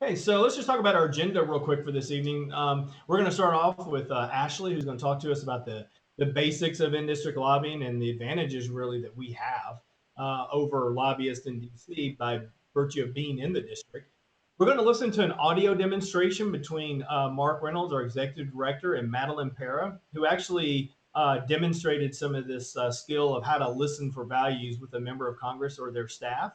Hey, so let's just talk about our agenda real quick for this evening. We're going to start off with Ashley, who's going to talk to us about the basics of in-district lobbying and the advantages really that we have over lobbyists in DC by virtue of being in the district. We're going to listen to an audio demonstration between Mark Reynolds, our executive director, and Madeline Pera, who actually demonstrated some of this skill of how to listen for values with a member of Congress or their staff.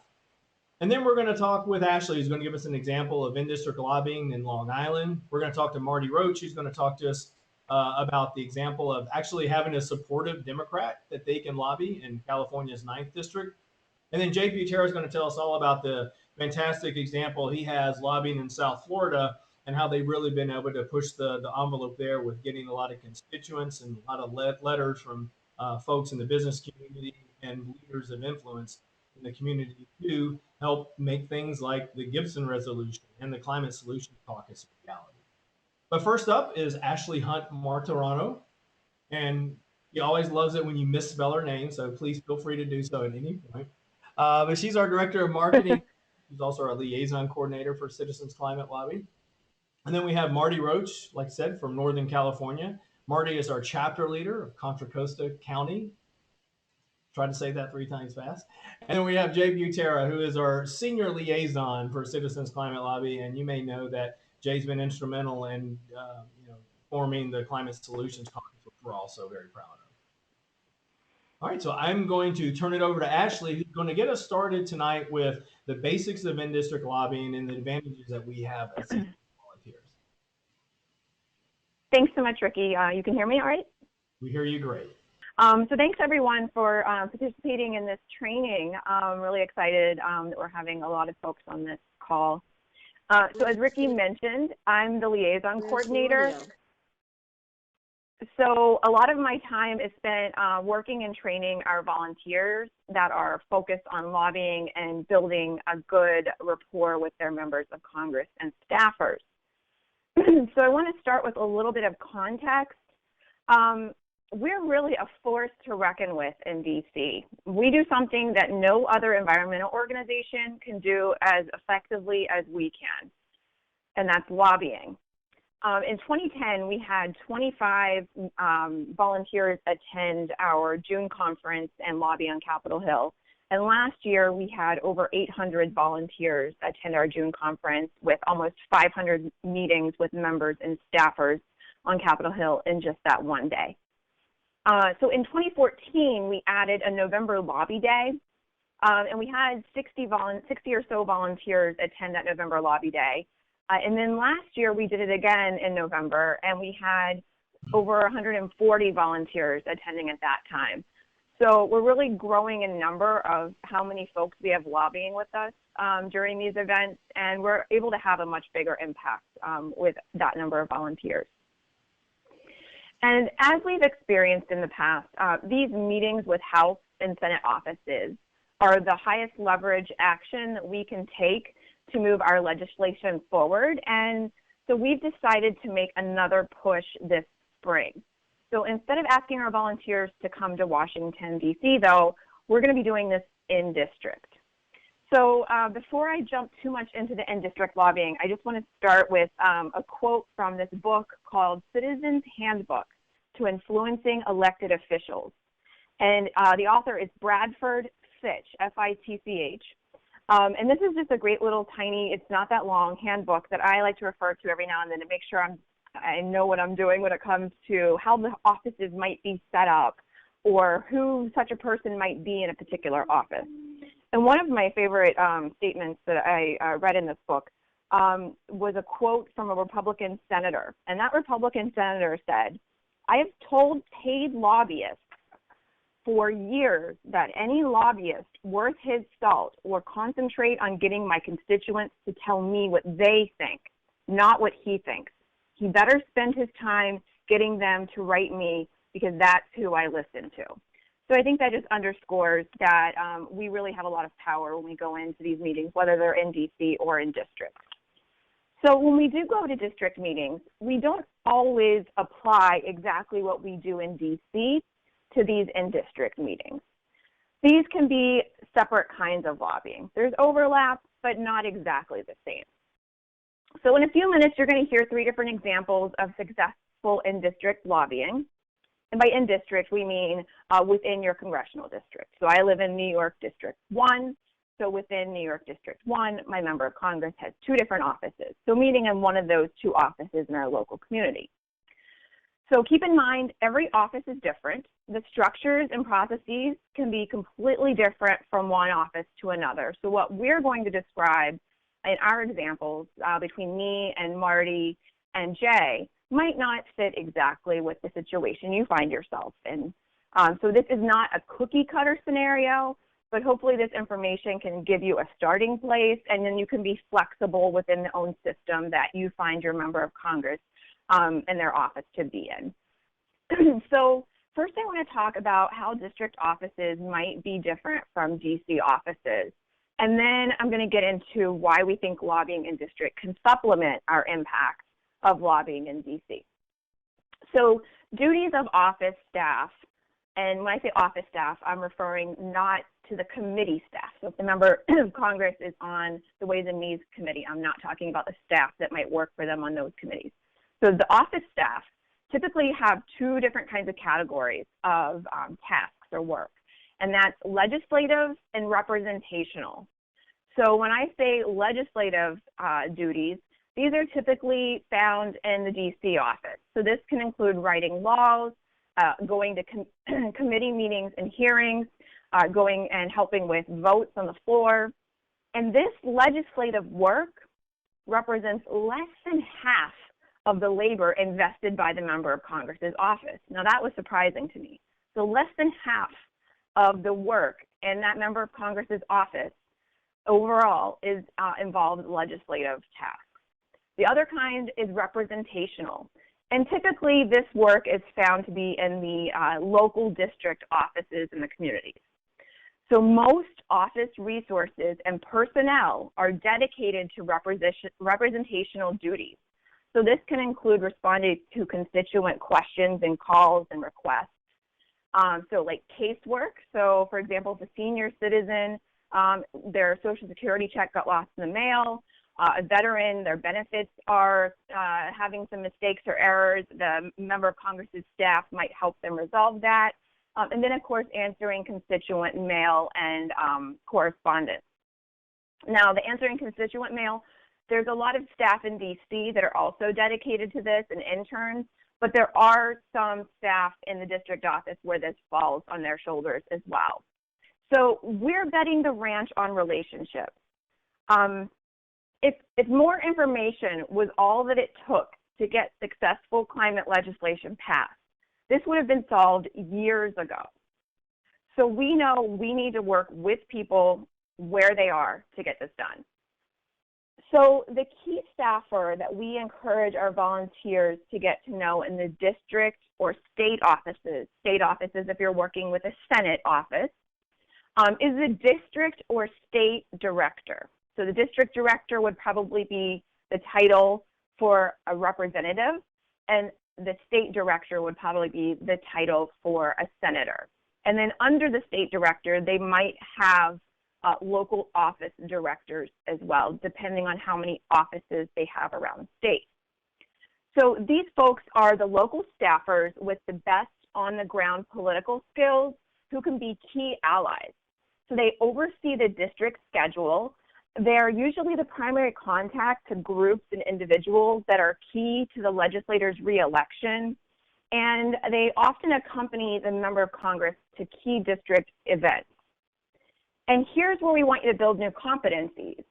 And then we're going to talk with Ashley, who's going to give us an example of in-district lobbying in Long Island. We're going to talk to Marty Roach, who's going to talk to us about the example of actually having a supportive Democrat that they can lobby in California's 9th district. And then Jay Butera is going to tell us all about the fantastic example he has lobbying in South Florida and how they've really been able to push the envelope there with getting a lot of constituents and a lot of letters from folks in the business community and leaders of influence in the community to help make things like the Gibson Resolution and the Climate Solutions Caucus a reality. But first up is Ashley Hunt-Martorano, and he always loves it when you misspell her name, so please feel free to do so at any point. But she's our director of marketing. She's also our liaison coordinator for Citizens Climate Lobby. And then we have Marty Roach, like I said, from Northern California. Marty is our chapter leader of Contra Costa County. Try to say that 3 times fast. And then we have Jay Butera, who is our senior liaison for Citizens Climate Lobby. And you may know that Jay's been instrumental in forming the Climate Solutions Caucus, which we're also very proud of. All right, so I'm going to turn it over to Ashley, who's going to get us started tonight with the basics of in-district lobbying and the advantages that we have as volunteers. Thanks so much, Ricky. You can hear me all right? We hear you great. So thanks everyone for participating in this training. I'm really excited that we're having a lot of folks on this call. So as Ricky mentioned, I'm the liaison coordinator. So a lot of my time is spent working and training our volunteers that are focused on lobbying and building a good rapport with their members of Congress and staffers. So I want to start with a little bit of context. We're really a force to reckon with in DC. We do something that no other environmental organization can do as effectively as we can, and that's lobbying. In 2010, we had 25 volunteers attend our June conference and lobby on Capitol Hill. And last year, we had over 800 volunteers attend our June conference with almost 500 meetings with members and staffers on Capitol Hill in just that one day. So in 2014, we added a November lobby day, and we had 60 or so volunteers attend that November lobby day. And then last year, we did it again in November, and we had over 140 volunteers attending at that time. So we're really growing in number of how many folks we have lobbying with us during these events, and we're able to have a much bigger impact with that number of volunteers. And as we've experienced in the past, these meetings with House and Senate offices are the highest leverage action that we can take to move our legislation forward. And so we've decided to make another push this spring. So instead of asking our volunteers to come to Washington, D.C., though, we're going to be doing this in district. So before I jump too much into the in-district lobbying, I just want to start with a quote from this book called Citizens Handbook to Influencing Elected Officials. And the author is Bradford Fitch, F-I-T-C-H. And this is just a great little tiny, it's not that long, handbook that I like to refer to every now and then to make sure I know what I'm doing when it comes to how the offices might be set up or who such a person might be in a particular office. And one of my favorite statements that I read in this book was a quote from a Republican senator. And that Republican senator said, "I have told paid lobbyists for years that any lobbyist worth his salt will concentrate on getting my constituents to tell me what they think, not what he thinks. He better spend his time getting them to write me because that's who I listen to." So I think that just underscores that we really have a lot of power when we go into these meetings, whether they're in DC or in districts. So when we do go to district meetings, we don't always apply exactly what we do in DC to these in-district meetings. These can be separate kinds of lobbying. There's overlap, but not exactly the same. So in a few minutes, you're going to hear 3 different examples of successful in-district lobbying. And by in-district, we mean within your congressional district. So I live in New York District 1. So within New York District 1, my member of Congress has 2 different offices. So meeting in one of those 2 offices in our local community. So keep in mind, every office is different. The structures and processes can be completely different from one office to another. So what we're going to describe in our examples between me and Marty and Jay might not fit exactly with the situation you find yourself in. So this is not a cookie cutter scenario, but hopefully this information can give you a starting place, and then you can be flexible within the own system that you find your member of Congress and their office to be in. So first I want to talk about how district offices might be different from DC offices. And then I'm going to get into why we think lobbying in district can supplement our impact of lobbying in DC. So duties of office staff, and when I say office staff, I'm referring not to the committee staff. So if the member of Congress is on the Ways and Means Committee, I'm not talking about the staff that might work for them on those committees. So the office staff typically have 2 different kinds of categories of tasks or work, and that's legislative and representational. So when I say legislative duties, these are typically found in the DC office. So this can include writing laws, going to committee meetings and hearings, going and helping with votes on the floor. And this legislative work represents less than half of the labor invested by the member of Congress's office. Now that was surprising to me. So less than half of the work in that member of Congress's office overall is involved in legislative tasks. The other kind is representational. And typically this work is found to be in the local district offices in the communities. So most office resources and personnel are dedicated to representational duties. So this can include responding to constituent questions and calls and requests. So like casework. So for example, if a senior citizen, their Social Security check got lost in the mail, a veteran, their benefits are having some mistakes or errors, the member of Congress's staff might help them resolve that. And then of course, answering constituent mail and correspondence. Now the answering constituent mail, there's a lot of staff in DC that are also dedicated to this and interns, but there are some staff in the district office where this falls on their shoulders as well. So we're betting the ranch on relationships. If more information was all that it took to get successful climate legislation passed, this would have been solved years ago. So we know we need to work with people where they are to get this done. So the key staffer that we encourage our volunteers to get to know in the district or state offices if you're working with a Senate office, is the district or state director. So the district director would probably be the title for a representative, and the state director would probably be the title for a senator. And then under the state director, they might have local office directors as well, depending on how many offices they have around the state. So these folks are the local staffers with the best on-the-ground political skills who can be key allies. So they oversee the district schedule. They're usually the primary contact to groups and individuals that are key to the legislator's re-election, and they often accompany the member of Congress to key district events. And here's where we want you to build new competencies.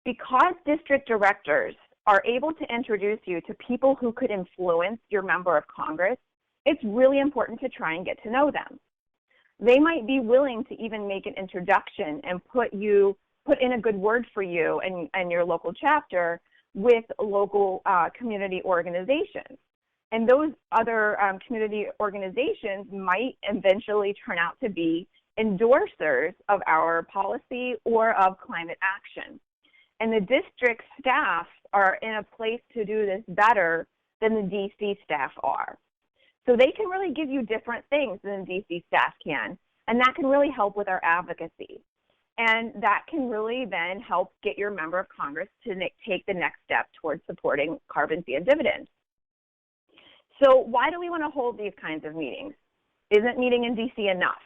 Because district directors are able to introduce you to people who could influence your member of Congress, it's really important to try and get to know them. They might be willing to even make an introduction and put in a good word for you and your local chapter with local community organizations. And those other community organizations might eventually turn out to be endorsers of our policy or of climate action. And the district staff are in a place to do this better than the DC staff are. So they can really give you different things than the DC staff can, and that can really help with our advocacy. And that can really then help get your member of Congress to take the next step towards supporting carbon fee and dividends. So why do we want to hold these kinds of meetings? Isn't meeting in DC enough?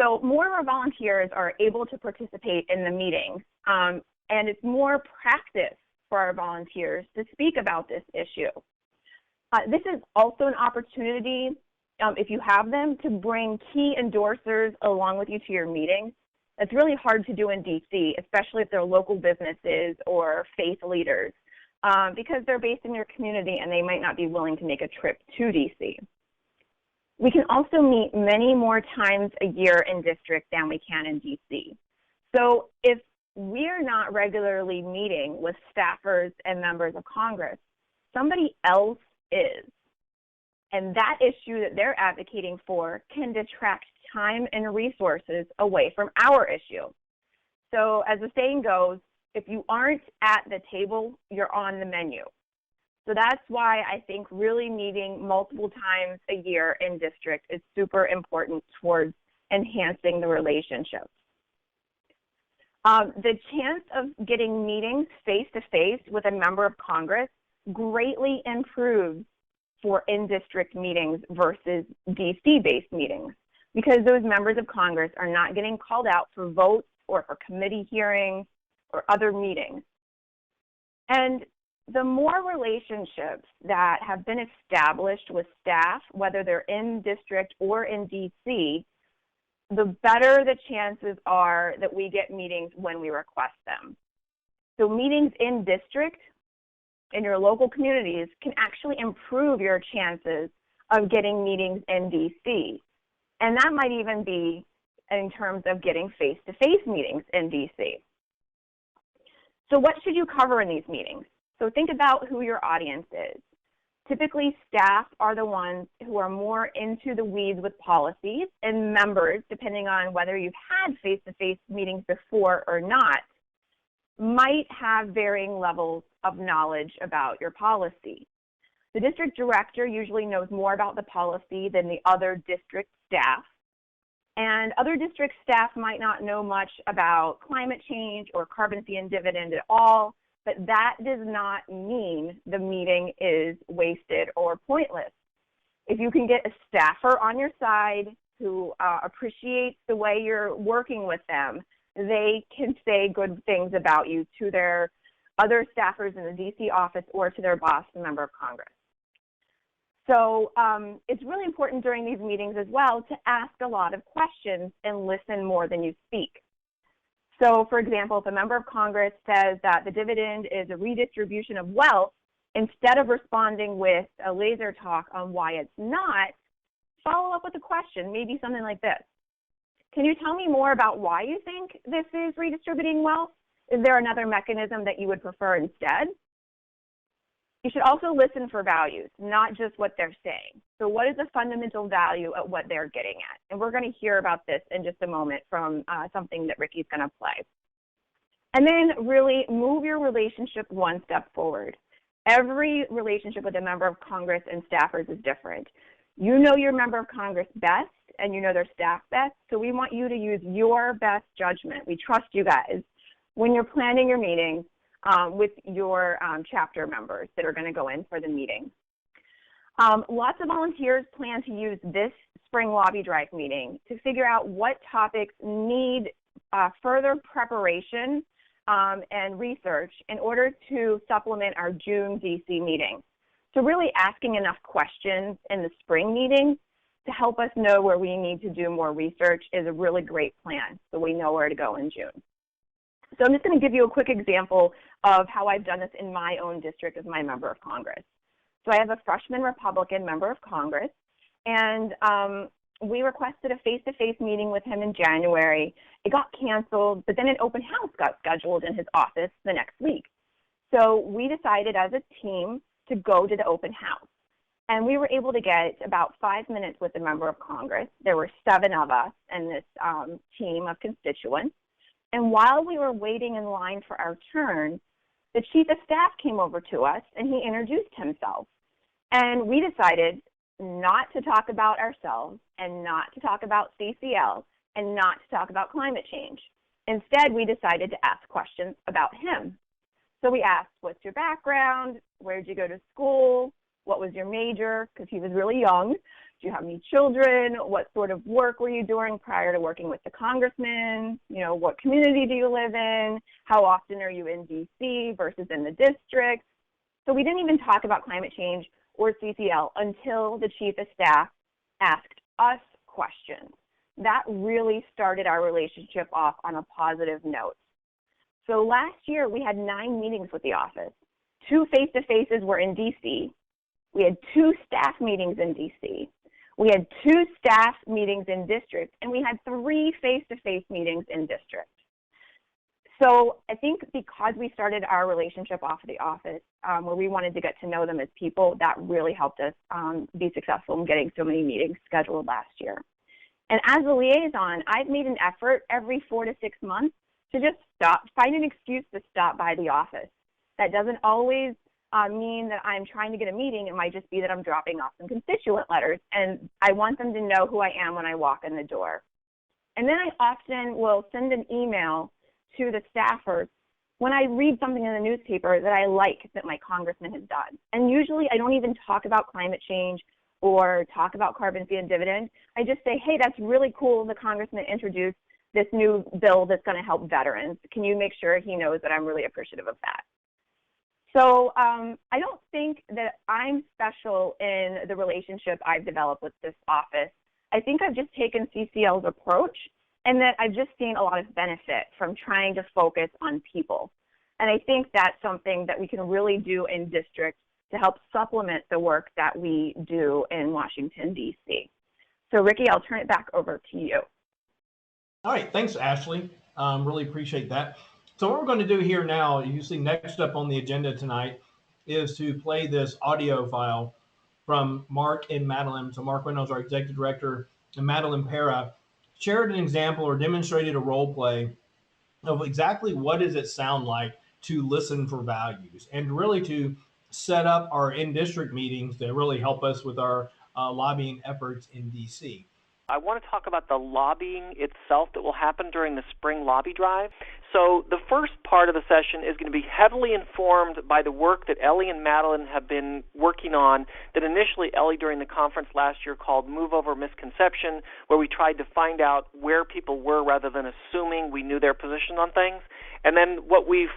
So more of our volunteers are able to participate in the meetings, and it's more practice for our volunteers to speak about this issue. This is also an opportunity, if you have them, to bring key endorsers along with you to your meetings. It's really hard to do in DC, especially if they're local businesses or faith leaders, because they're based in your community and they might not be willing to make a trip to DC. We can also meet many more times a year in district than we can in DC. So if we're not regularly meeting with staffers and members of Congress, somebody else is. And that issue that they're advocating for can detract time and resources away from our issue. So as the saying goes, if you aren't at the table, you're on the menu. So that's why I think really meeting multiple times a year in district is super important towards enhancing the relationships. The chance of getting meetings face-to-face with a member of Congress greatly improves for in-district meetings versus DC-based meetings, because those members of Congress are not getting called out for votes or for committee hearings or other meetings. And the more relationships that have been established with staff, whether they're in district or in DC, the better the chances are that we get meetings when we request them. So meetings in district, in your local communities, can actually improve your chances of getting meetings in DC. And that might even be in terms of getting face-to-face meetings in DC. So what should you cover in these meetings? So think about who your audience is. Typically, staff are the ones who are more into the weeds with policies, and members, depending on whether you've had face-to-face meetings before or not, might have varying levels of knowledge about your policy. The district director usually knows more about the policy than the other district staff, and other district staff might not know much about climate change or carbon fee and dividend at all, but that does not mean the meeting is wasted or pointless. If you can get a staffer on your side who appreciates the way you're working with them, they can say good things about you to their other staffers in the DC office or to their boss, the member of Congress. So it's really important during these meetings as well to ask a lot of questions and listen more than you speak. So for example, if a member of Congress says that the dividend is a redistribution of wealth, instead of responding with a laser talk on why it's not, follow up with a question, maybe something like this. Can you tell me more about why you think this is redistributing wealth? Is there another mechanism that you would prefer instead? You should also listen for values, not just what they're saying. So what is the fundamental value of what they're getting at? And we're going to hear about this in just a moment from something that Ricky's going to play. And then really move your relationship one step forward. Every relationship with a member of Congress and staffers is different. You know your member of Congress best and you know their staff best, so we want you to use your best judgment. We trust you guys when you're planning your meetings with your chapter members that are going to go in for the meeting. Lots of volunteers plan to use this spring lobby drive meeting to figure out what topics need further preparation and research in order to supplement our June DC meeting. So really asking enough questions in the spring meeting to help us know where we need to do more research is a really great plan, so we know where to go in June. So I'm just going to give you a quick example of how I've done this in my own district as my member of Congress. So I have a freshman Republican member of Congress, and we requested a face-to-face meeting with him in January. It got canceled, but then an open house got scheduled in his office the next week. So we decided as a team to go to the open house. And we were able to get about 5 minutes with a member of Congress. There were 7 of us in this team of constituents. And while we were waiting in line for our turn, the chief of staff came over to us and he introduced himself. And we decided not to talk about ourselves and not to talk about CCL and not to talk about climate change. Instead, we decided to ask questions about him. So we asked, what's your background? Where did you go to school? What was your major? Because he was really young. Do you have any children? What sort of work were you doing prior to working with the congressman? You know, what community do you live in? How often are you in DC versus in the district? So we didn't even talk about climate change or CCL until the chief of staff asked us questions. That really started our relationship off on a positive note. So last year, we had 9 meetings with the office. 2 face-to-faces were in DC. We had 2 staff meetings in DC. We had 2 staff meetings in district, and we had 3 face-to-face meetings in district. So I think because we started our relationship off of the office, where we wanted to get to know them as people, that really helped us be successful in getting so many meetings scheduled last year. And as a liaison, I've made an effort every 4 to 6 months to just find an excuse to stop by the office. That doesn't always mean that I'm trying to get a meeting. It might just be that I'm dropping off some constituent letters, and I want them to know who I am when I walk in the door. And then I often will send an email to the staffers when I read something in the newspaper that I like that my congressman has done. And usually I don't even talk about climate change or talk about carbon fee and dividend. I just say, hey, that's really cool. The congressman introduced this new bill that's going to help veterans. Can you make sure he knows that I'm really appreciative of that? So I don't think that I'm special in the relationship I've developed with this office. I think I've just taken CCL's approach, and that I've just seen a lot of benefit from trying to focus on people. And I think that's something that we can really do in districts to help supplement the work that we do in Washington, D.C. So Ricky, I'll turn it back over to you. All right, thanks, Ashley. Really appreciate that. So what we're going to do here now, you see next up on the agenda tonight, is to play this audio file from Mark and Madeline. So Mark Reynolds, our executive director, and Madeline Pera shared an example or demonstrated a role play of exactly what does it sound like to listen for values, and really to set up our in-district meetings that really help us with our lobbying efforts in DC. I want to talk about the lobbying itself that will happen during the spring lobby drive. So the first part of the session is going to be heavily informed by the work that Ellie and Madeline have been working on, that initially Ellie during the conference last year called Move Over Misconception, where we tried to find out where people were rather than assuming we knew their position on things. And then what we've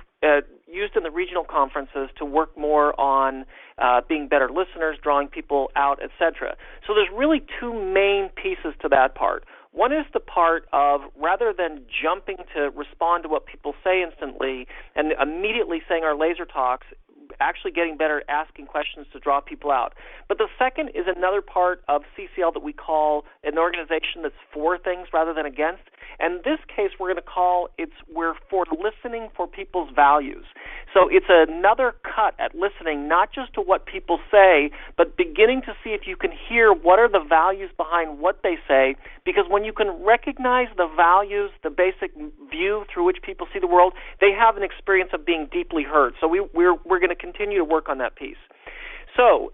used in the regional conferences to work more on being better listeners, drawing people out, etc. So there's really 2 main pieces to that part. One is the part of, rather than jumping to respond to what people say instantly and immediately saying our laser talks, actually getting better at asking questions to draw people out. But the second is another part of CCL that we call an organization that's for things rather than against. And in this case, we're going to call we're for listening for people's values. So it's another cut at listening, not just to what people say, but beginning to see if you can hear what are the values behind what they say, because when you can recognize the values, the basic view through which people see the world, they have an experience of being deeply heard. So we're going to continue to work on that piece. So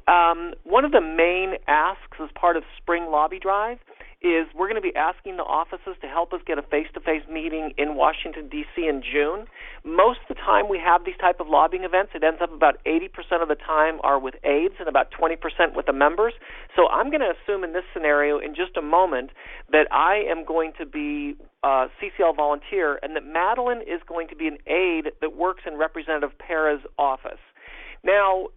one of the main asks as part of Spring Lobby Drive is we're going to be asking the offices to help us get a face-to-face meeting in Washington, D.C. in June. Most of the time we have these type of lobbying events, it ends up about 80% of the time are with aides and about 20% with the members. So I'm going to assume in this scenario in just a moment that I am going to be a CCL volunteer and that Madeline is going to be an aide that works in Representative Pera's office. Now,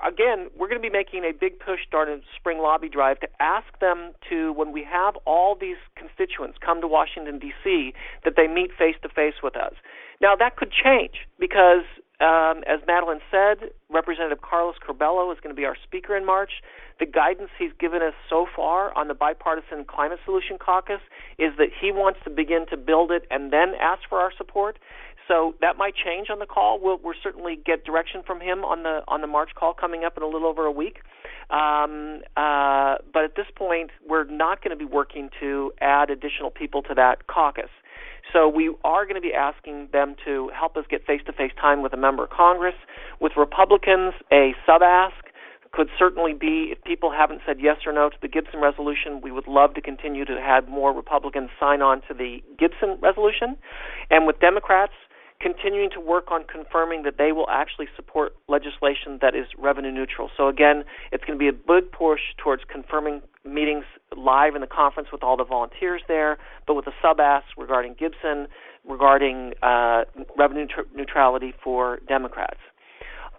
again, we're going to be making a big push during Spring Lobby Drive to ask them to, when we have all these constituents come to Washington, D.C., that they meet face-to-face with us. Now, that could change because, as Madeline said, Representative Carlos Curbelo is going to be our speaker in March. The guidance he's given us so far on the Bipartisan Climate Solution Caucus is that he wants to begin to build it and then ask for our support. So that might change on the call. We'll certainly get direction from him on the March call coming up in a little over a week. But at this point, we're not going to be working to add additional people to that caucus. So we are going to be asking them to help us get face-to-face time with a member of Congress. With Republicans, a sub-ask could certainly be, if people haven't said yes or no to the Gibson resolution, we would love to continue to have more Republicans sign on to the Gibson resolution. And with Democrats, continuing to work on confirming that they will actually support legislation that is revenue neutral. So again, it's going to be a big push towards confirming meetings live in the conference with all the volunteers there, but with a sub-ask regarding Gibson, regarding revenue neutrality for Democrats.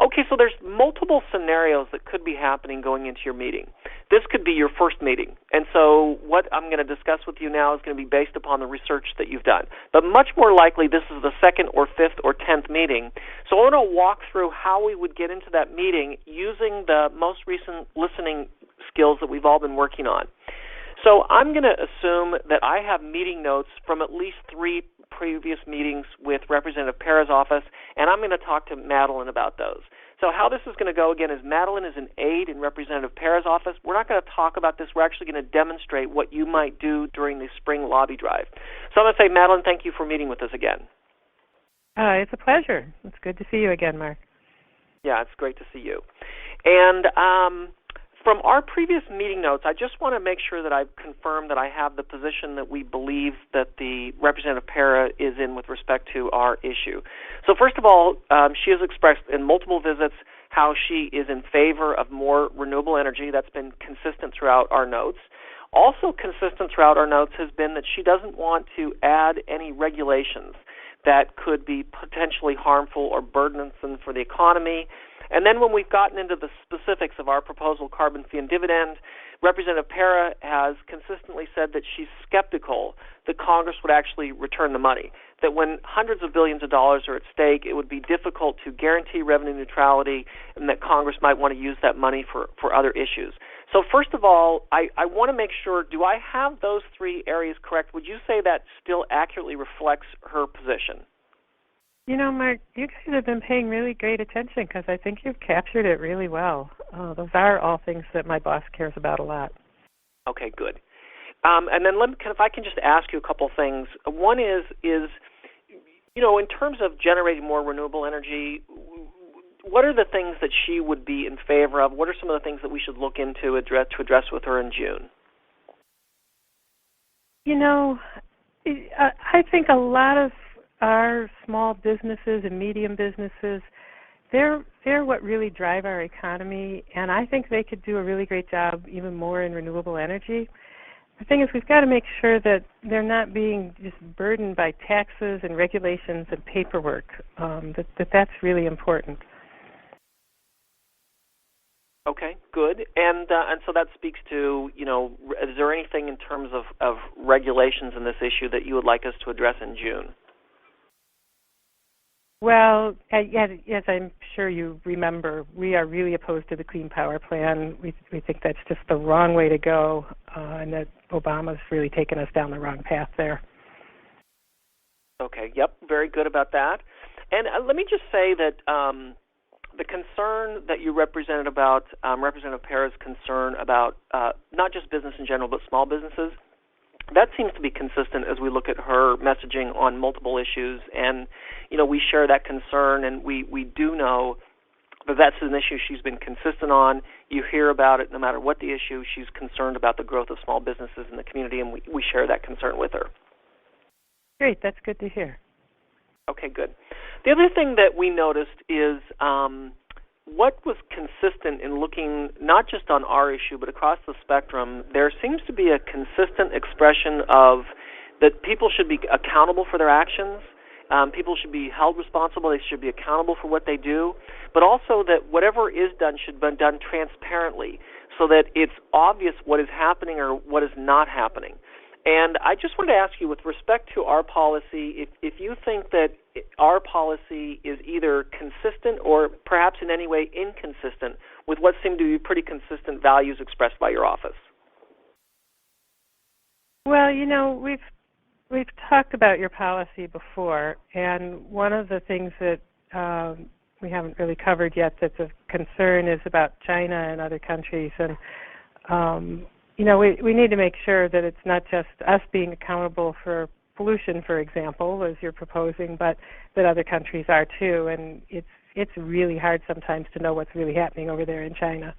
Okay, so there's multiple scenarios that could be happening going into your meeting. This could be your first meeting. And so what I'm going to discuss with you now is going to be based upon the research that you've done. But much more likely, this is the second or fifth or 10th meeting. So I want to walk through how we would get into that meeting using the most recent listening skills that we've all been working on. So I'm going to assume that I have meeting notes from at least 3 previous meetings with Representative Pera's office, and I'm going to talk to Madeline about those. So how this is going to go, again, is Madeline is an aide in Representative Pera's office. We're not going to talk about this. We're actually going to demonstrate what you might do during the spring lobby drive. So I'm going to say, Madeline, thank you for meeting with us again. It's a pleasure. It's good to see you again, Mark. Yeah, it's great to see you. And from our previous meeting notes, I just want to make sure that I've confirmed that I have the position that we believe that the Representative Pera is in with respect to our issue. So first of all, she has expressed in multiple visits how she is in favor of more renewable energy. That's been consistent throughout our notes. Also consistent throughout our notes has been that she doesn't want to add any regulations that could be potentially harmful or burdensome for the economy. And then when we've gotten into the specifics of our proposal, carbon fee and dividend, Representative Pera has consistently said that she's skeptical that Congress would actually return the money, that when hundreds of billions of dollars are at stake, it would be difficult to guarantee revenue neutrality and that Congress might want to use that money for other issues. So first of all, I want to make sure, do I have those 3 areas correct? Would you say that still accurately reflects her position? You know, Mark, you guys have been paying really great attention because I think you've captured it really well. Those are all things that my boss cares about a lot. Okay, good. And then if I can just ask you a couple things. One is you know, in terms of generating more renewable energy, what are the things that she would be in favor of? What are some of the things that we should look into to address with her in June? You know, I think a lot of our small businesses and medium businesses, they're what really drive our economy, and I think they could do a really great job even more in renewable energy. The thing is, we've got to make sure that they're not being just burdened by taxes and regulations and paperwork, that's really important. Okay, good. And so that speaks to, you know, is there anything in terms of regulations in this issue that you would like us to address in June? Well, as I'm sure you remember, we are really opposed to the Clean Power Plan. We think that's just the wrong way to go, and that Obama's really taken us down the wrong path there. Okay, yep, very good about that. And let me just say that the concern that you represented about, Representative Pera's concern about not just business in general, but small businesses, that seems to be consistent as we look at her messaging on multiple issues. And, you know, we share that concern, and we do know that that's an issue she's been consistent on. You hear about it no matter what the issue. She's concerned about the growth of small businesses in the community, and we share that concern with her. Great, that's good to hear. Okay, good. The other thing that we noticed is what was consistent in looking not just on our issue but across the spectrum. There seems to be a consistent expression of that people should be accountable for their actions. People should be held responsible. They should be accountable for what they do, but also that whatever is done should be done transparently so that it's obvious what is happening or what is not happening. And I just wanted to ask you, with respect to our policy, if you think that our policy is either consistent or perhaps in any way inconsistent with what seem to be pretty consistent values expressed by your office. Well, you know, we've talked about your policy before, and one of the things that we haven't really covered yet that's of concern is about China and other countries. And you know, we need to make sure that it's not just us being accountable for pollution, for example, as you're proposing, but that other countries are too. And it's really hard sometimes to know what's really happening over there in China.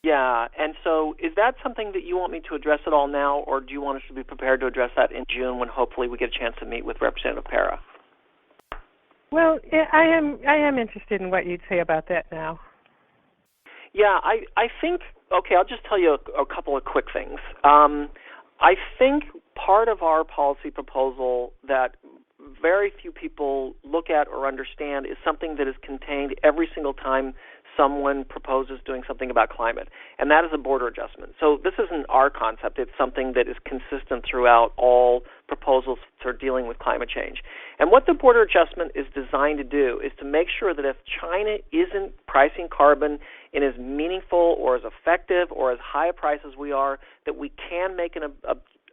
Yeah, and so is that something that you want me to address at all now, or do you want us to be prepared to address that in June when hopefully we get a chance to meet with Representative Para? Well, I am interested in what you'd say about that now. Yeah, I think, okay, I'll just tell you a couple of quick things. I think part of our policy proposal that very few people look at or understand is something that is contained every single time someone proposes doing something about climate, and that is a border adjustment. So this isn't our concept. It's something that is consistent throughout all proposals for dealing with climate change. And what the border adjustment is designed to do is to make sure that if China isn't pricing carbon in as meaningful or as effective or as high a price as we are, that we can make an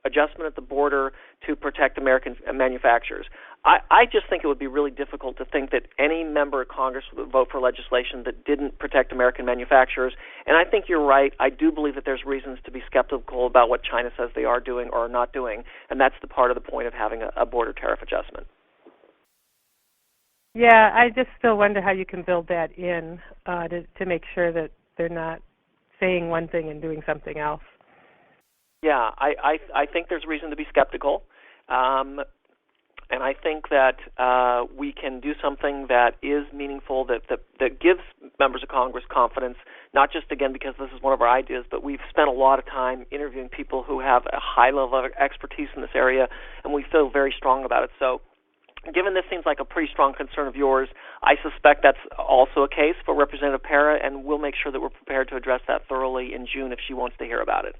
adjustment at the border to protect American manufacturers. I just think it would be really difficult to think that any member of Congress would vote for legislation that didn't protect American manufacturers. And I think you're right. I do believe that there's reasons to be skeptical about what China says they are doing or are not doing, and that's the part of the point of having a border tariff adjustment. Yeah, I just still wonder how you can build that in to make sure that they're not saying one thing and doing something else. Yeah, I think there's reason to be skeptical. And I think that we can do something that is meaningful, that gives members of Congress confidence, not just, again, because this is one of our ideas, but we've spent a lot of time interviewing people who have a high level of expertise in this area, and we feel very strong about it. So given this seems like a pretty strong concern of yours, I suspect that's also a case for Representative Para, and we'll make sure that we're prepared to address that thoroughly in June if she wants to hear about it.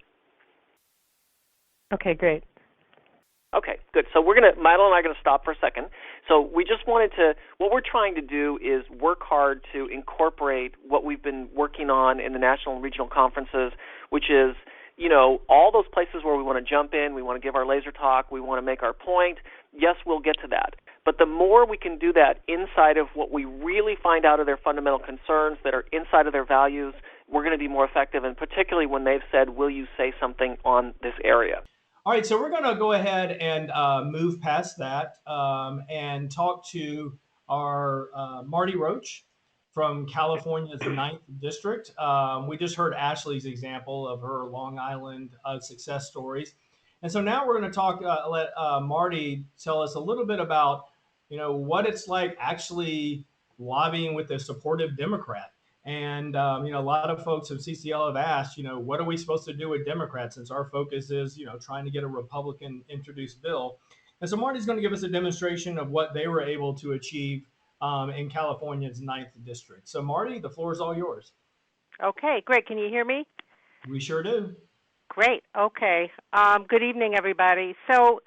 Okay, great. Okay, good. So Madeline and I are going to stop for a second. So we just what we're trying to do is work hard to incorporate what we've been working on in the national and regional conferences, which is, all those places where we want to jump in, we want to give our laser talk, we want to make our point. Yes, we'll get to that. But the more we can do that inside of what we really find out are their fundamental concerns that are inside of their values, we're going to be more effective, and particularly when they've said, will you say something on this area? All right, so we're going to go ahead and move past that and talk to our Marty Roach from California's 9th District. We just heard Ashley's example of her Long Island success stories. And so now we're going to let Marty tell us a little bit about, what it's like actually lobbying with a supportive Democrat. And, a lot of folks of CCL have asked, what are we supposed to do with Democrats since our focus is, trying to get a Republican introduced bill. And so Marty's going to give us a demonstration of what they were able to achieve in California's 9th District. So Marty, the floor is all yours. Okay, great. Can you hear me? We sure do. Great. Okay. Good evening, everybody. So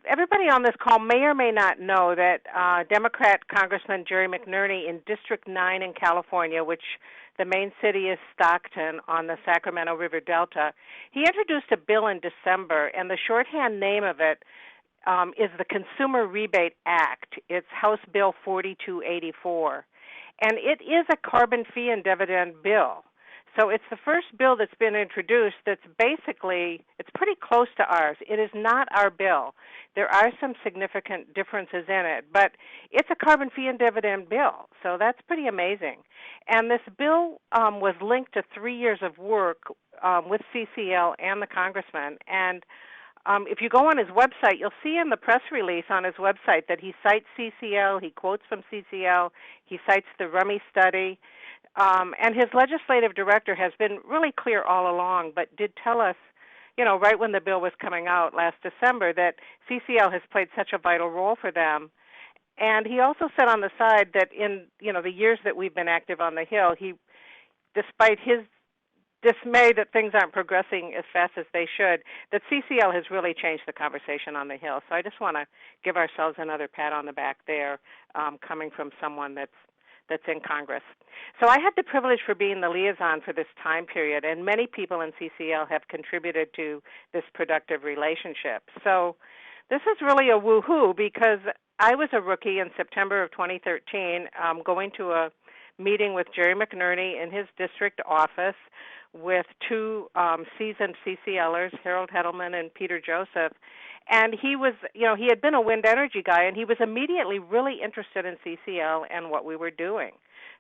everybody on this call may or may not know that Democrat Congressman Jerry McNerney in District 9 in California, which the main city is Stockton on the Sacramento River Delta, he introduced a bill in December, and the shorthand name of it is the Consumer Rebate Act. It's House Bill 4284. And it is a carbon fee and dividend bill. So it's the first bill that's been introduced that's basically, it's pretty close to ours. It is not our bill. There are some significant differences in it, but it's a carbon fee and dividend bill. So that's pretty amazing. And this bill was linked to 3 years of work with CCL and the congressman. And if you go on his website, you'll see in the press release on his website that he cites CCL, he quotes from CCL, he cites the Rummy study. And his legislative director has been really clear all along, but did tell us, right when the bill was coming out last December, that CCL has played such a vital role for them. And he also said on the side that in, the years that we've been active on the Hill, despite his dismay that things aren't progressing as fast as they should, that CCL has really changed the conversation on the Hill. So I just want to give ourselves another pat on the back there, coming from someone that's in Congress. So I had the privilege for being the liaison for this time period, and many people in CCL have contributed to this productive relationship. So this is really a woo-hoo because I was a rookie in September of 2013 going to a meeting with Jerry McNerney in his district office with two seasoned CCLers, Harold Hedelman and Peter Joseph, And he was, he had been a wind energy guy, and he was immediately really interested in CCL and what we were doing.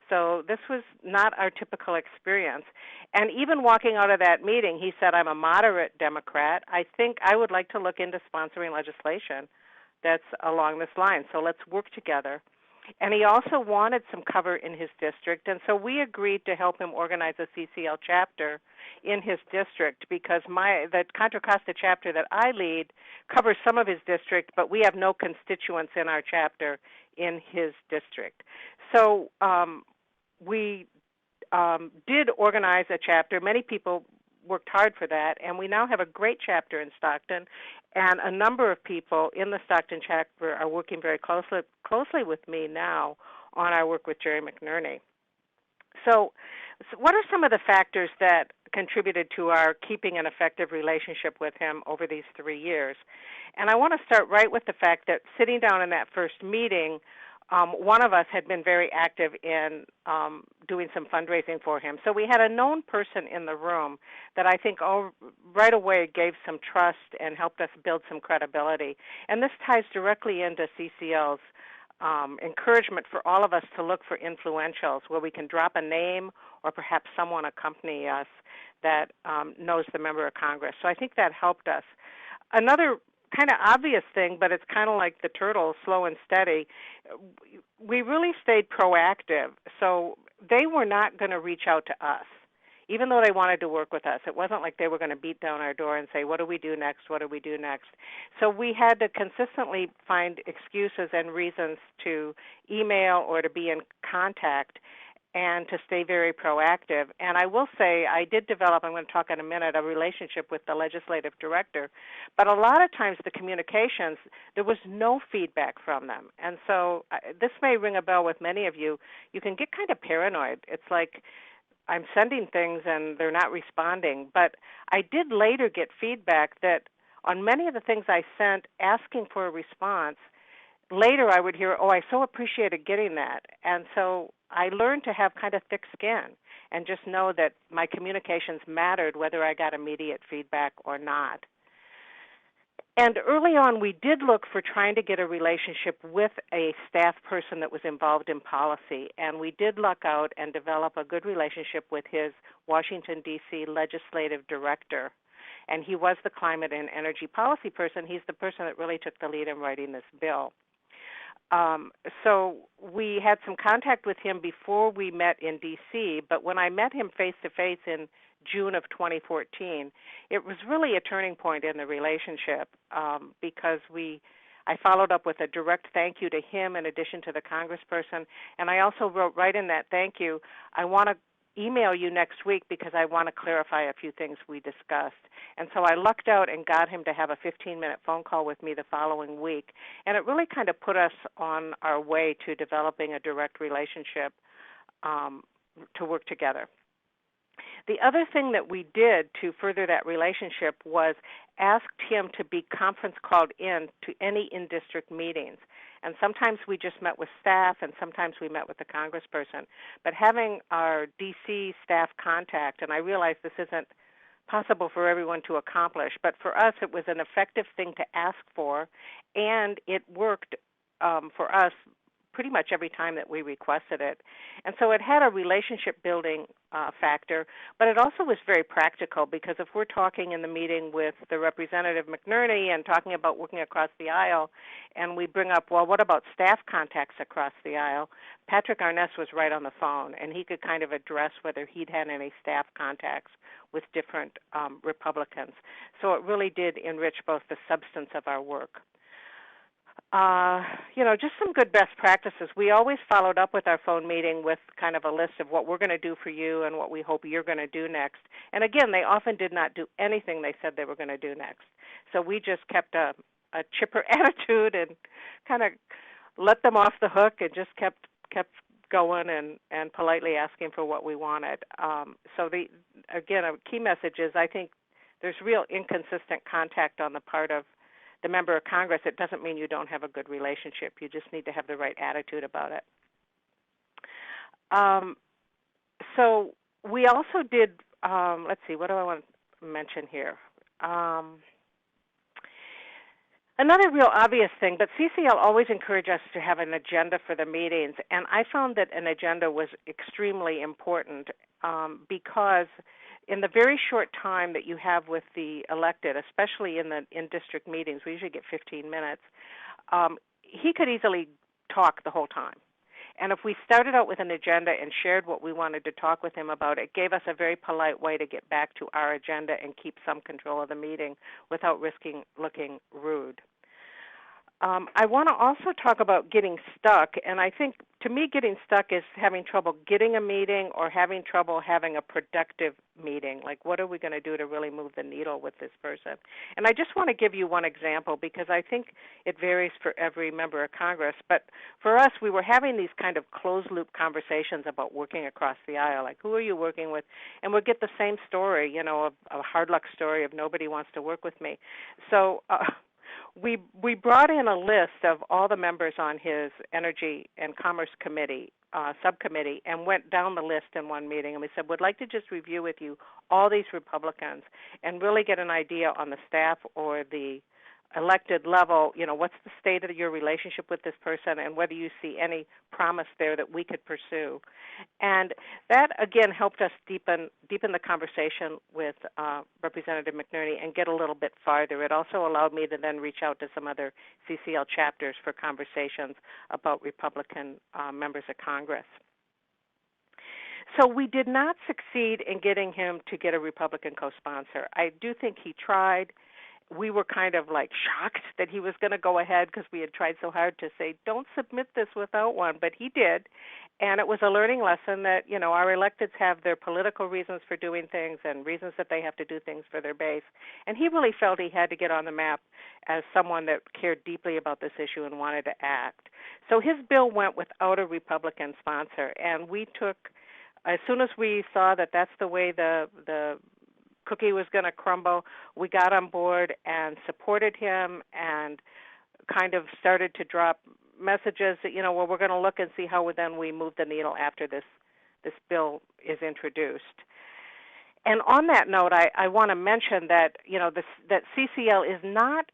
So this was not our typical experience. And even walking out of that meeting, he said, I'm a moderate Democrat. I think I would like to look into sponsoring legislation that's along this line. So let's work together. And he also wanted some cover in his district, and so we agreed to help him organize a CCL chapter in his district, because the Contra Costa chapter that I lead covers some of his district, but we have no constituents in our chapter in his district. So we did organize a chapter. Many people worked hard for that, and we now have a great chapter in Stockton, and a number of people in the Stockton chapter are working very closely with me now on our work with Jerry McNerney. So what are some of the factors that contributed to our keeping an effective relationship with him over these 3 years? And I want to start right with the fact that sitting down in that first meeting, one of us had been very active in doing some fundraising for him. So we had a known person in the room that I think right away gave some trust and helped us build some credibility. And this ties directly into CCL's encouragement for all of us to look for influentials where we can drop a name or perhaps someone accompany us that knows the member of Congress. So I think that helped us. Another kind of obvious thing, but it's kind of like the turtle, slow and steady. We really stayed proactive. So they were not going to reach out to us, even though they wanted to work with us. It wasn't like they were going to beat down our door and say, what do we do next? What do we do next? So we had to consistently find excuses and reasons to email or to be in contact and to stay very proactive. And I will say I did develop, I'm going to talk in a minute, a relationship with the legislative director. But a lot of times the communications, there was no feedback from them. And so this may ring a bell with many of you. You can get kind of paranoid. It's like I'm sending things and they're not responding. But I did later get feedback that on many of the things I sent asking for a response, later I would hear, oh, I so appreciated getting that. And so I learned to have kind of thick skin and just know that my communications mattered whether I got immediate feedback or not. And early on, we did look for trying to get a relationship with a staff person that was involved in policy, and we did luck out and develop a good relationship with his Washington, D.C. legislative director. And he was the climate and energy policy person. He's the person that really took the lead in writing this bill. So we had some contact with him before we met in D.C., but when I met him face-to-face in June of 2014, it was really a turning point in the relationship because I followed up with a direct thank you to him in addition to the congressperson, and I also wrote right in that thank you, I want to email you next week because I want to clarify a few things we discussed. And so I lucked out and got him to have a 15-minute phone call with me the following week. And it really kind of put us on our way to developing a direct relationship to work together. The other thing that we did to further that relationship was asked him to be conference called in to any in-district meetings. And sometimes we just met with staff, and sometimes we met with the congressperson. But having our D.C. staff contact, and I realize this isn't possible for everyone to accomplish, but for us it was an effective thing to ask for, and it worked for us pretty much every time that we requested it. And so it had a relationship building factor, but it also was very practical because if we're talking in the meeting with the Representative McNerney and talking about working across the aisle, and we bring up, well, what about staff contacts across the aisle? Patrick Arness was right on the phone, and he could kind of address whether he'd had any staff contacts with different Republicans. So it really did enrich both the substance of our work. Just some good best practices. We always followed up with our phone meeting with kind of a list of what we're going to do for you and what we hope you're going to do next. And again, they often did not do anything they said they were going to do next. So we just kept a chipper attitude and kind of let them off the hook and just kept going and politely asking for what we wanted. So a key message is I think there's real inconsistent contact on the part of the member of Congress. It doesn't mean you don't have a good relationship. You just need to have the right attitude about it. So we also did, let's see, what do I want to mention here? Another real obvious thing, but CCL always encouraged us to have an agenda for the meetings, and I found that an agenda was extremely important because in the very short time that you have with the elected, especially in district meetings, we usually get 15 minutes, he could easily talk the whole time. And if we started out with an agenda and shared what we wanted to talk with him about, it gave us a very polite way to get back to our agenda and keep some control of the meeting without risking looking rude. I want to also talk about getting stuck, and I think, to me, getting stuck is having trouble getting a meeting or having trouble having a productive meeting. Like, what are we going to do to really move the needle with this person? And I just want to give you one example because I think it varies for every member of Congress. But for us, we were having these kind of closed-loop conversations about working across the aisle, like, who are you working with? And we'd get the same story, you know, a hard luck story of nobody wants to work with me. So we brought in a list of all the members on his Energy and Commerce Committee, subcommittee, and went down the list in one meeting. And we said, we'd like to just review with you all these Republicans and really get an idea on the staff or the elected level, you know, what's the state of your relationship with this person and whether you see any promise there that we could pursue. And that, again, helped us deepen the conversation with Representative McNerney and get a little bit farther. It also allowed me to then reach out to some other CCL chapters for conversations about Republican members of Congress. So we did not succeed in getting him to get a Republican co-sponsor. I do think he tried. We were kind of like shocked that he was going to go ahead because we had tried so hard to say, don't submit this without one, but he did. And it was a learning lesson that, you know, our electeds have their political reasons for doing things and reasons that they have to do things for their base. And he really felt he had to get on the map as someone that cared deeply about this issue and wanted to act. So his bill went without a Republican sponsor, and we took, as soon as we saw that that's the way the cookie was going to crumble, we got on board and supported him and kind of started to drop messages that, you know, well, we're going to look and see how then we move the needle after this bill is introduced. And on that note, I want to mention that, you know, that CCL is not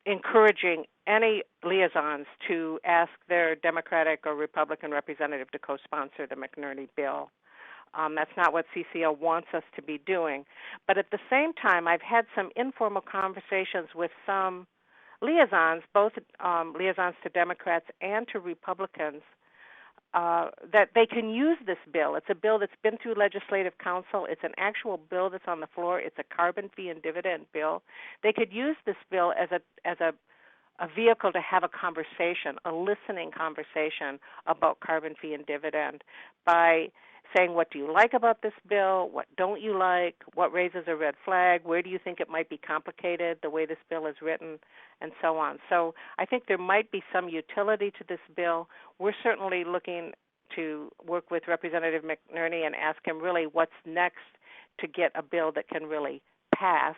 encouraging any liaisons to ask their Democratic or Republican representative to co-sponsor the McNerney bill. That's not what CCL wants us to be doing. But at the same time, I've had some informal conversations with some liaisons, both liaisons to Democrats and to Republicans, that they can use this bill. It's a bill that's been through Legislative Council. It's an actual bill that's on the floor. It's a carbon fee and dividend bill. They could use this bill as a vehicle to have a conversation, a listening conversation about carbon fee and dividend by saying, what do you like about this bill? What don't you like? What raises a red flag? Where do you think it might be complicated, the way this bill is written, and so on. So I think there might be some utility to this bill. We're certainly looking to work with Representative McNerney and ask him really what's next to get a bill that can really pass.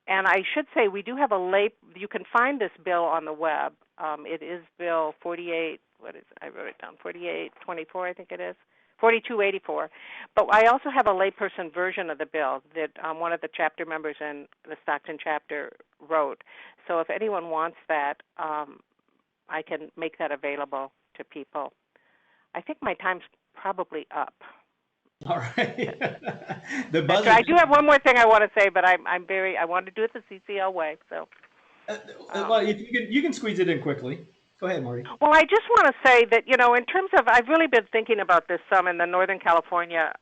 And I should say we do have you can find this bill on the web. It is Bill 48, I wrote it down, 4824, I think it is, 4284. But I also have a layperson version of the bill that one of the chapter members in the Stockton chapter wrote. So if anyone wants that, I can make that available to people. I think my time's probably up. All right. I do have one more thing I want to say, but I want to do it the CCL way. So, well, if you can squeeze it in quickly. Go ahead, Marty. Well, I just want to say that, you know, in terms of, I've really been thinking about this some in the Northern California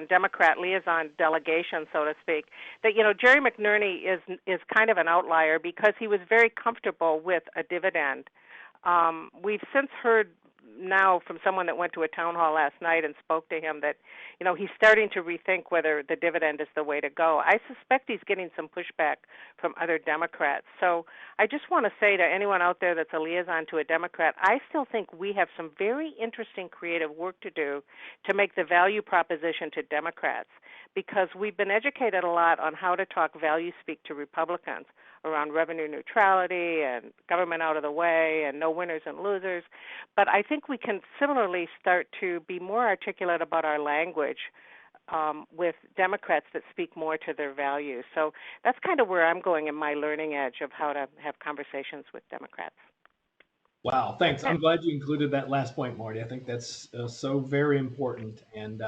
Democrat liaison delegation, so to speak, that, you know, Jerry McNerney is kind of an outlier because he was very comfortable with a dividend. We've since heard now from someone that went to a town hall last night and spoke to him that, you know, he's starting to rethink whether the dividend is the way to go. I suspect he's getting some pushback from other Democrats. So I just want to say to anyone out there that's a liaison to a Democrat, I still think we have some very interesting creative work to do to make the value proposition to Democrats, because we've been educated a lot on how to talk value speak to Republicans around revenue neutrality and government out of the way and no winners and losers. But I think we can similarly start to be more articulate about our language with Democrats that speak more to their values. So that's kind of where I'm going in my learning edge of how to have conversations with Democrats. Wow, thanks. I'm glad you included that last point, Marty. I think that's so very important and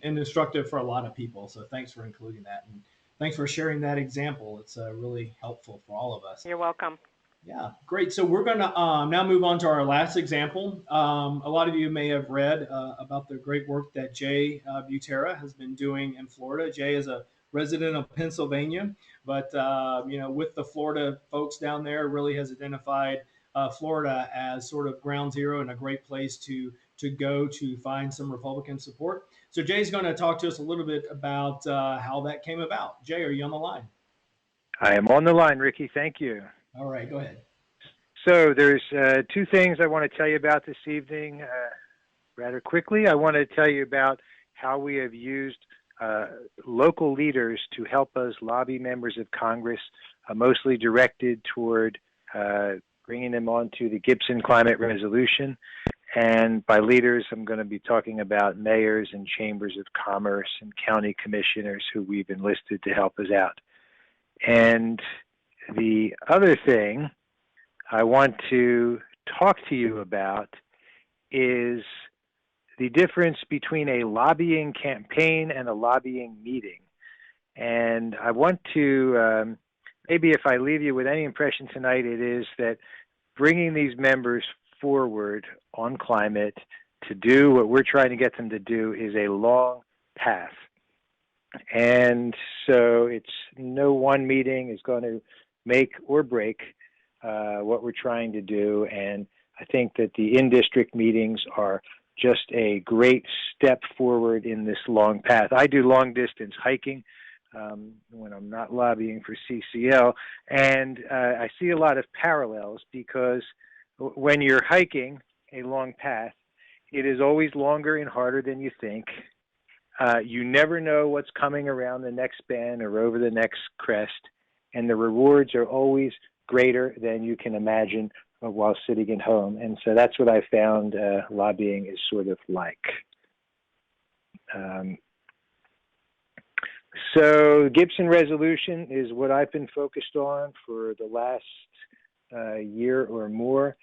instructive for a lot of people. So thanks for including that, and thanks for sharing that example. It's really helpful for all of us. You're welcome. Yeah, great. So we're going to now move on to our last example. A lot of you may have read about the great work that Jay Butera has been doing in Florida. Jay is a resident of Pennsylvania, but with the Florida folks down there, really has identified Florida as sort of ground zero and a great place to go to find some Republican support. So Jay's going to talk to us a little bit about how that came about. Jay, are you on the line? I am on the line, Ricky. Thank you. All right, go ahead. So there's two things I want to tell you about this evening. Rather quickly, I want to tell you about how we have used local leaders to help us lobby members of Congress, mostly directed toward bringing them onto the Gibson Climate Resolution. And by leaders, I'm going to be talking about mayors and chambers of commerce and county commissioners who we've enlisted to help us out. And the other thing I want to talk to you about is the difference between a lobbying campaign and a lobbying meeting. And I want to, maybe if I leave you with any impression tonight, it is that bringing these members forward on climate to do what we're trying to get them to do is a long path. And so it's no one meeting is going to make or break what we're trying to do. And I think that the in-district meetings are just a great step forward in this long path. I do long-distance hiking when I'm not lobbying for CCL, and I see a lot of parallels because when you're hiking a long path, it is always longer and harder than you think. You never know what's coming around the next bend or over the next crest, and the rewards are always greater than you can imagine while sitting at home. And so that's what I found lobbying is sort of like. So Gibson Resolution is what I've been focused on for the last year or more.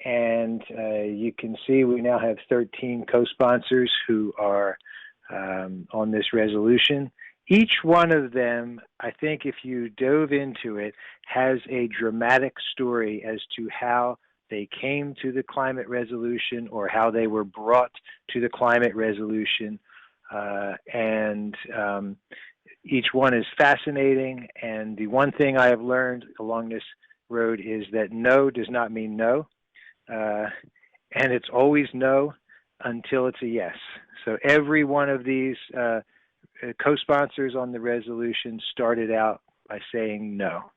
And you can see we now have 13 co-sponsors who are on this resolution. Each one of them, I think if you dove into it, has a dramatic story as to how they came to the climate resolution or how they were brought to the climate resolution. And each one is fascinating. And the one thing I have learned along this road is that no does not mean no. And it's always no until it's a yes. So every one of these co-sponsors on the resolution started out by saying no.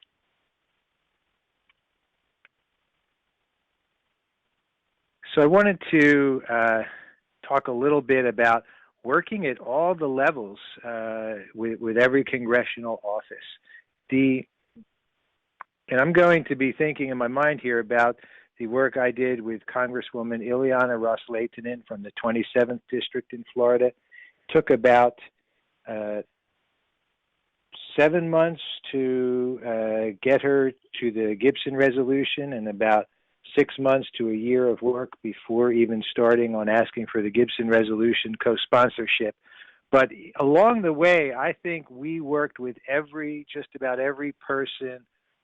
So I wanted to talk a little bit about working at all the levels with every congressional office. And I'm going to be thinking in my mind here about the work I did with Congresswoman Ileana RosLehtinen from the 27th District in Florida. It took about 7 months to get her to the Gibson resolution and about 6 months to a year of work before even starting on asking for the Gibson resolution co-sponsorship. But along the way, I think we worked with just about every person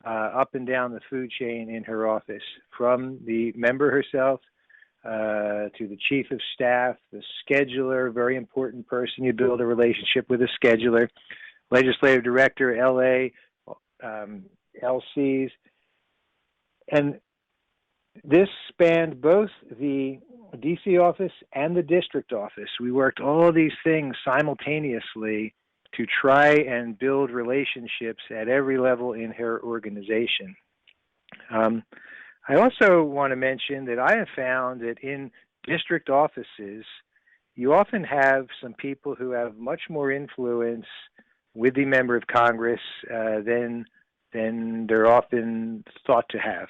up and down the food chain in her office, from the member herself to the chief of staff, the scheduler, very important person. You build a relationship with a scheduler, legislative director, LA, LCs. And this spanned both the DC office and the district office. We worked all these things simultaneously to try and build relationships at every level in her organization. I also want to mention that I have found that in district offices, you often have some people who have much more influence with the member of Congress than they're often thought to have.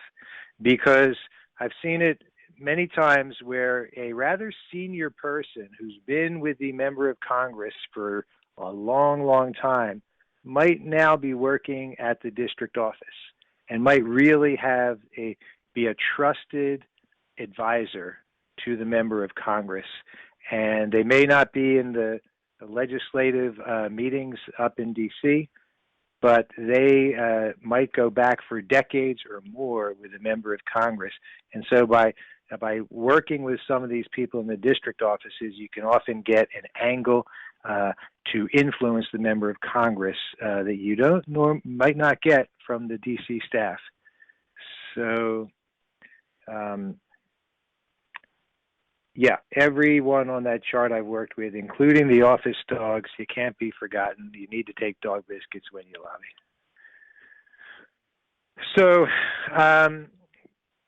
Because I've seen it many times where a rather senior person who's been with the member of Congress for a long, long time might now be working at the district office and might really be a trusted advisor to the member of Congress. And they may not be in the legislative meetings up in D.C., but they might go back for decades or more with a member of Congress. And so by working with some of these people in the district offices, you can often get an angle to influence the member of Congress that you might not get from the D.C. staff. So, yeah, everyone on that chart I've worked with, including the office dogs, you can't be forgotten. You need to take dog biscuits when you lobby. So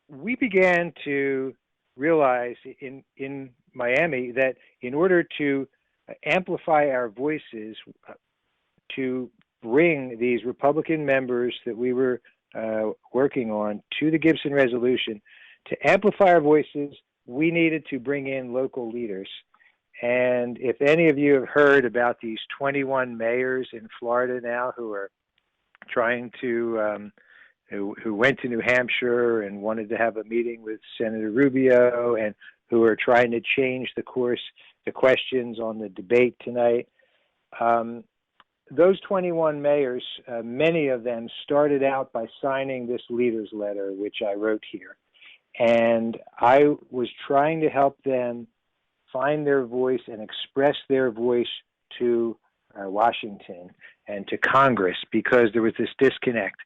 we began to realize in Miami that in order to amplify our voices, to bring these Republican members that we were working on to the Gibson resolution, to amplify our voices, we needed to bring in local leaders. And if any of you have heard about these 21 mayors in Florida now who are trying to, who went to New Hampshire and wanted to have a meeting with Senator Rubio and who are trying to change the course, the questions on the debate tonight, those 21 mayors, many of them started out by signing this leader's letter, which I wrote here. And I was trying to help them find their voice and express their voice to Washington and to Congress, because there was this disconnect.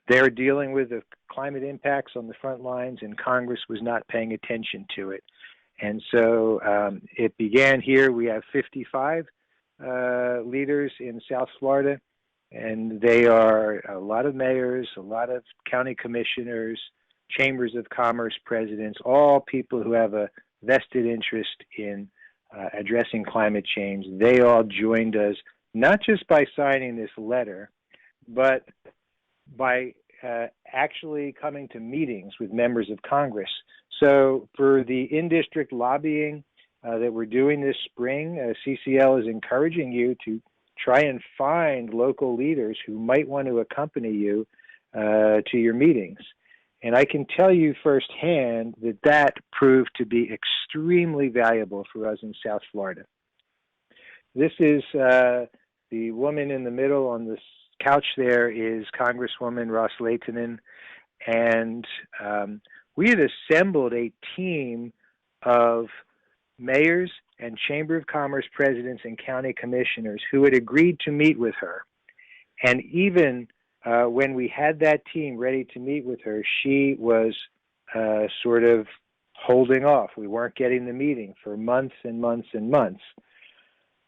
They're dealing with the climate impacts on the front lines, and Congress was not paying attention to it. And so it began here. We have 55 leaders in South Florida, and they are a lot of mayors, a lot of county commissioners, chambers of commerce presidents, all people who have a vested interest in addressing climate change. They all joined us, not just by signing this letter, but by actually coming to meetings with members of Congress. So for the in-district lobbying that we're doing this spring, CCL is encouraging you to try and find local leaders who might want to accompany you to your meetings. And I can tell you firsthand that that proved to be extremely valuable for us in South Florida. This is the woman in the middle on this couch there is Congresswoman RosLehtinen, and we had assembled a team of mayors and Chamber of Commerce presidents and county commissioners who had agreed to meet with her. And even when we had that team ready to meet with her, she was sort of holding off. We weren't getting the meeting for months and months and months.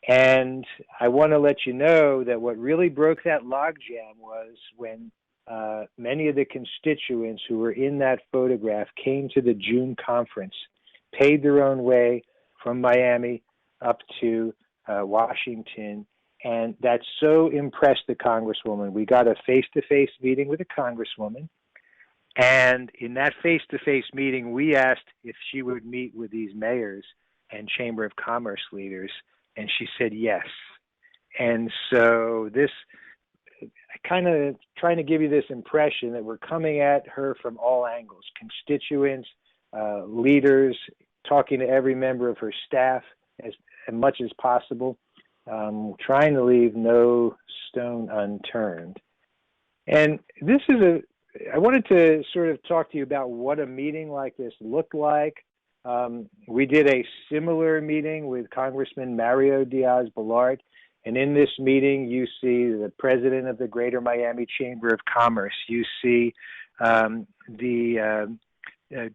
And I want to let you know that what really broke that logjam was when many of the constituents who were in that photograph came to the June conference, paid their own way from Miami up to Washington. And that so impressed the Congresswoman. We got a face-to-face meeting with the Congresswoman. And in that face-to-face meeting, we asked if she would meet with these mayors and Chamber of Commerce leaders. And she said yes. And so this, kind of trying to give you this impression that we're coming at her from all angles, constituents, leaders, talking to every member of her staff as much as possible. Trying to leave no stone unturned. And this is I wanted to sort of talk to you about what a meeting like this looked like. We did a similar meeting with Congressman Mario Diaz-Balart, and in this meeting you see the president of the Greater Miami Chamber of Commerce. You see the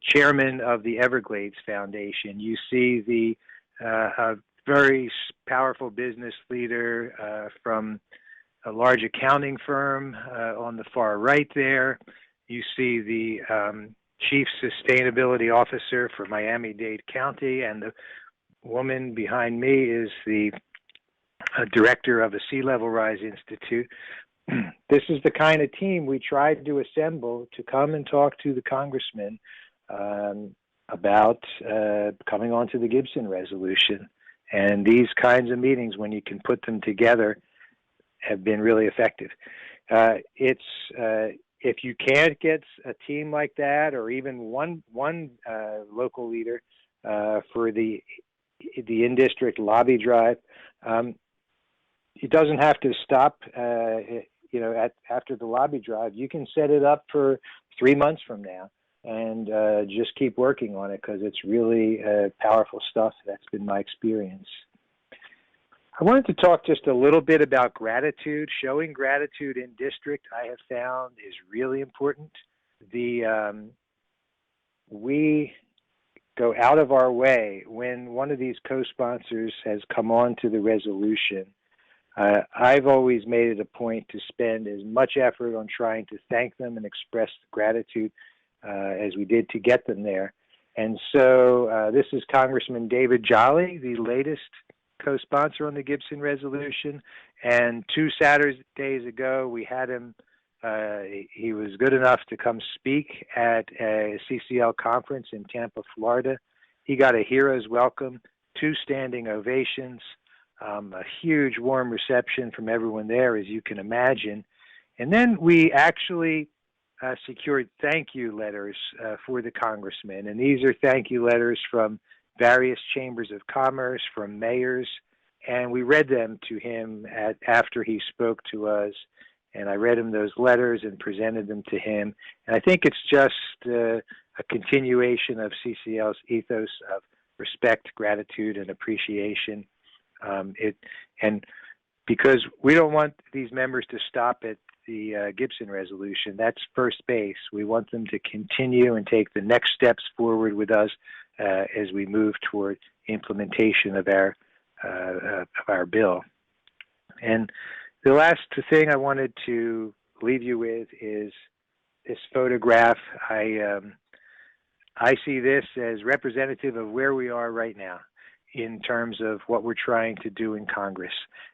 chairman of the Everglades Foundation. You see the very powerful business leader from a large accounting firm on the far right there. You see the chief sustainability officer for Miami-Dade County, and the woman behind me is the director of a Sea Level Rise Institute. This is the kind of team we tried to assemble to come and talk to the congressman about coming on to the Gibson resolution. And these kinds of meetings, when you can put them together, have been really effective. If you can't get a team like that, or even one local leader for the in-district lobby drive, it doesn't have to stop. After the lobby drive, you can set it up for 3 months from now, and just keep working on it, because it's really powerful stuff. That's been my experience. I wanted to talk just a little bit about gratitude. Showing gratitude in district, I have found, is really important. We go out of our way when one of these co-sponsors has come on to the resolution. I've always made it a point to spend as much effort on trying to thank them and express gratitude as we did to get them there. And so this is Congressman David Jolly, the latest co-sponsor on the Gibson resolution. And 2 Saturdays ago, we had him, he was good enough to come speak at a CCL conference in Tampa, Florida. He got a hero's welcome, 2 standing ovations, a huge warm reception from everyone there, as you can imagine. And then we actually secured thank you letters for the congressman. And these are thank you letters from various chambers of commerce, from mayors, and we read them to him after he spoke to us. And I read him those letters and presented them to him. And I think it's just a continuation of CCL's ethos of respect, gratitude, and appreciation. And because we don't want these members to stop at the Gibson resolution, that's first base. We want them to continue and take the next steps forward with us as we move toward implementation of our bill. And the last thing I wanted to leave you with is this photograph. I see this as representative of where we are right now in terms of what we're trying to do in Congress.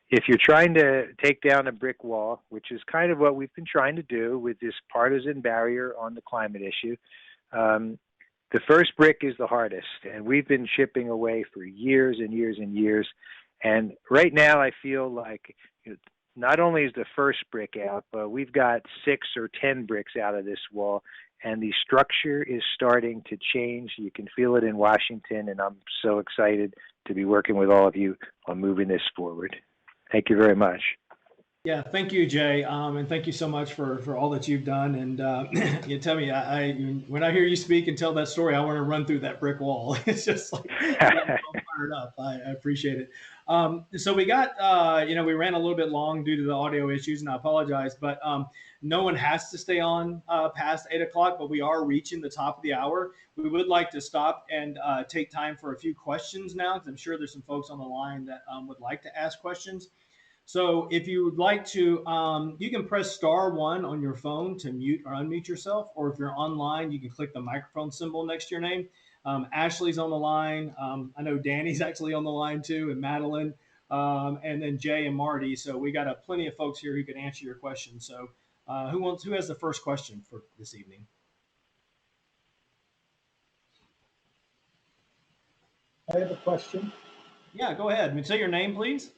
If you're trying to take down a brick wall, which is kind of what we've been trying to do with this partisan barrier on the climate issue, the first brick is the hardest, and we've been chipping away for years and years and years. And right now I feel like not only is the first brick out, but we've got 6 or 10 bricks out of this wall, and the structure is starting to change. You can feel it in Washington, and I'm so excited to be working with all of you on moving this forward. Thank you very much. Yeah, thank you, Jay, and thank you so much for all that you've done. And you tell me, when I hear you speak and tell that story, I want to run through that brick wall. It's just like I'm fired up. I appreciate it. So we got, we ran a little bit long due to the audio issues, and I apologize, but no one has to stay on past 8 o'clock, but we are reaching the top of the hour. We would like to stop and take time for a few questions now, because I'm sure there's some folks on the line that would like to ask questions. So if you would like to, you can press *1 on your phone to mute or unmute yourself, or if you're online, you can click the microphone symbol next to your name. Ashley's on the line. I know Danny's actually on the line too, and Madeline, and then Jay and Marty. So we got plenty of folks here who can answer your questions. So who has the first question for this evening? I have a question. Yeah, go ahead. Say your name, please.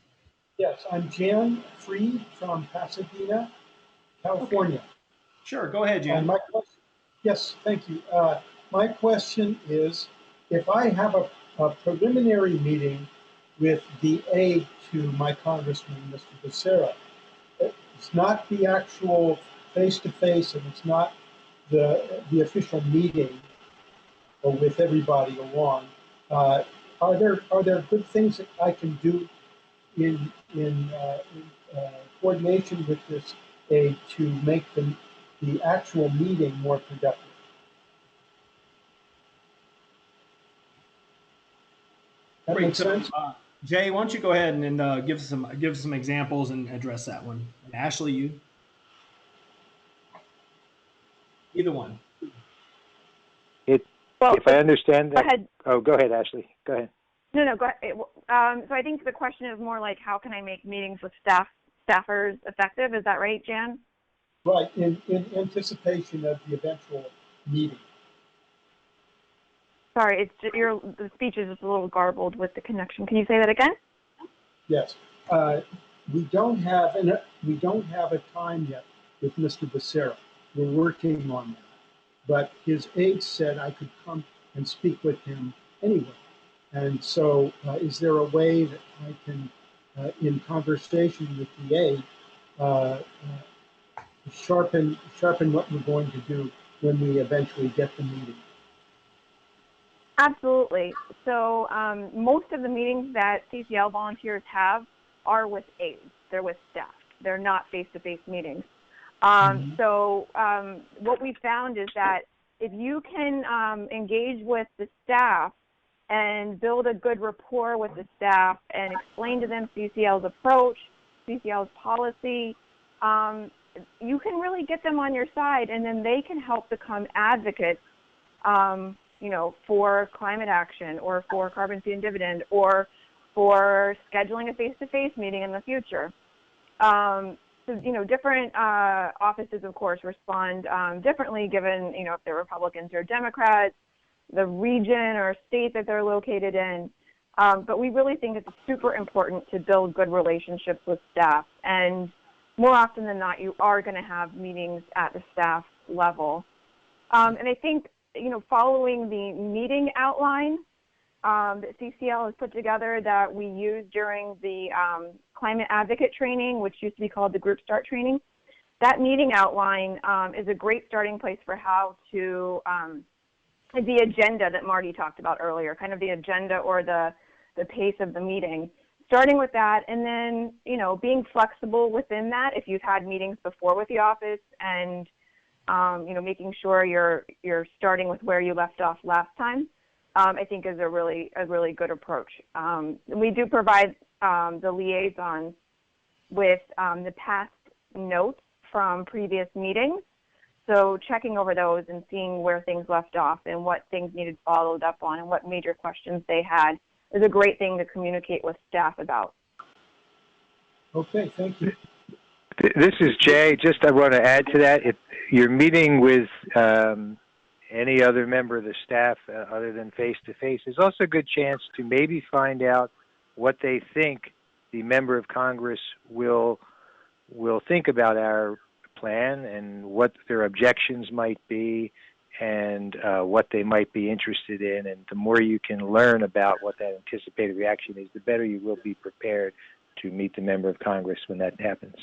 Yes, I'm Jan Free from Pasadena, California. Okay. Sure, go ahead, Jan. My question, yes, thank you. My question is, if I have a preliminary meeting with the aide to my congressman, Mr. Butera, it's not the actual face-to-face, and it's not the official meeting or with everybody along. Are there good things that I can do in coordination with this aid to make the actual meeting more productive? That makes sense? Jay, why don't you go ahead and give us some examples and address that one. And Ashley, you? Either one. If I understand that. Go ahead. Oh, go ahead, Ashley. Go ahead. No, go ahead. So I think the question is more like, how can I make meetings with staffers effective? Is that right, Jan? Right, in anticipation of the eventual meeting. Sorry, the speech is just a little garbled with the connection. Can you say that again? Yes. We don't have a time yet with Mr. Butera. We're working on that. But his aide said I could come and speak with him anyway. And so is there a way that I can, in conversation with the aide, sharpen what we're going to do when we eventually get the meeting? Absolutely. So most of the meetings that CCL volunteers have are with aides. They're with staff. They're not face-to-face meetings. So what we found is that if you can engage with the staff and build a good rapport with the staff and explain to them CCL's approach, CCL's policy, you can really get them on your side, and then they can help become advocates, for climate action or for carbon fee and dividend or for scheduling a face-to-face meeting in the future. So, different offices, of course, respond differently given, if they're Republicans or Democrats, the region or state that they're located in. But we really think it's super important to build good relationships with staff. And more often than not, you are going to have meetings at the staff level. And I think, following the meeting outline that CCL has put together that we used during the climate advocate training, which used to be called the Group Start training, that meeting outline is a great starting place for how to, the agenda that Marty talked about earlier, kind of the agenda or the pace of the meeting. Starting with that, and then, being flexible within that if you've had meetings before with the office, and, making sure you're starting with where you left off last time, I think is a really good approach. We do provide the liaison with the past notes from previous meetings. So checking over those and seeing where things left off and what things needed followed up on and what major questions they had is a great thing to communicate with staff about. Okay, thank you. This is Jay. Just I want to add to that. If you're meeting with any other member of the staff other than face-to-face, there's also a good chance to maybe find out what they think the member of Congress will think about our plan and what their objections might be and what they might be interested in. And the more you can learn about what that anticipated reaction is, the better you will be prepared to meet the member of Congress when that happens.